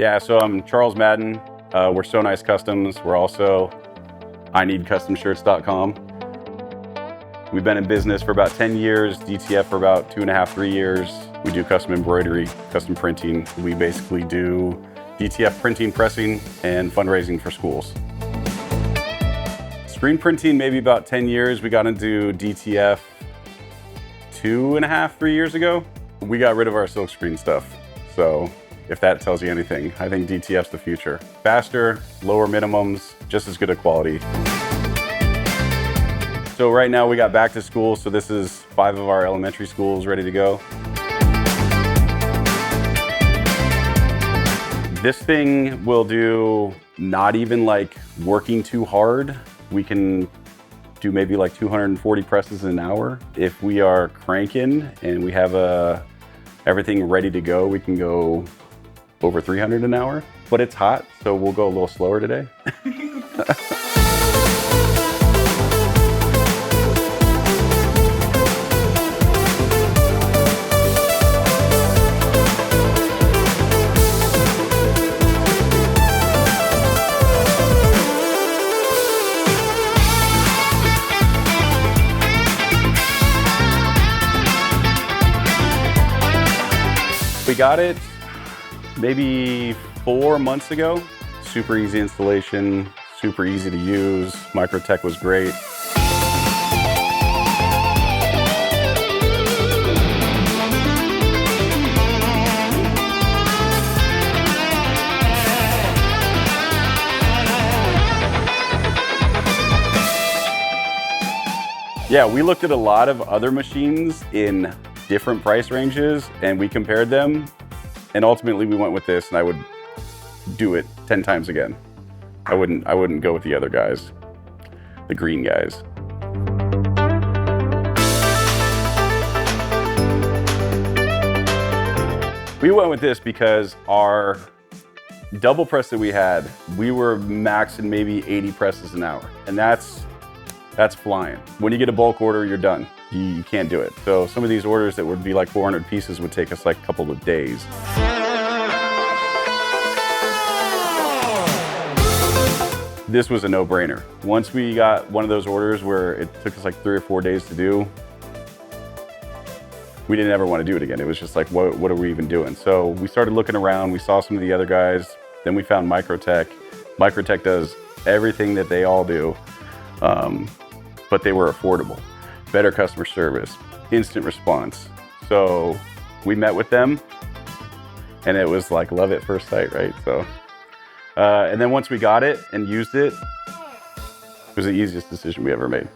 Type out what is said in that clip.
Yeah, so I'm Charles Madden. We're So Nice Customs. We're also IneedCustomShirts.com. We've been in business for about 10 years, DTF for about 2.5, 3 years. We do custom embroidery, custom printing. We basically do DTF printing, pressing, and fundraising for schools. Screen printing, maybe about 10 years. We got into DTF 2.5, 3 years ago. We got rid of our silkscreen stuff. So if that tells you anything, I think DTF's the future. Faster, lower minimums, just as good a quality. So right now we got back to school. So this is 5 of our elementary schools ready to go. This thing will do not even like working too hard. We can do maybe like 240 presses an hour. If we are cranking and we have everything ready to go, we can go over 300 an hour. But it's hot, so we'll go a little slower today. We got it maybe 4 months ago. Super easy installation, super easy to use. MicroTec was great. Yeah, we looked at a lot of other machines in different price ranges and we compared them, and ultimately we went with this, and I would do it 10 times again. I wouldn't go with the other guys, the green guys. We went with this because our double press that we had, we were maxing maybe 80 presses an hour, and that's flying. When you get a bulk order, you're done. You can't do it. So some of these orders that would be like 400 pieces would take us like a couple of days. This was a no-brainer. Once we got one of those orders where it took us like 3 or 4 days to do, we didn't ever want to do it again. It was just like, what are we even doing? So we started looking around, we saw some of the other guys, then we found MicroTec. MicroTec does everything that they all do, but they were affordable. Better customer service, instant response. So we met with them and it was like love at first sight, right? So, and then once we got it and used it, it was the easiest decision we ever made.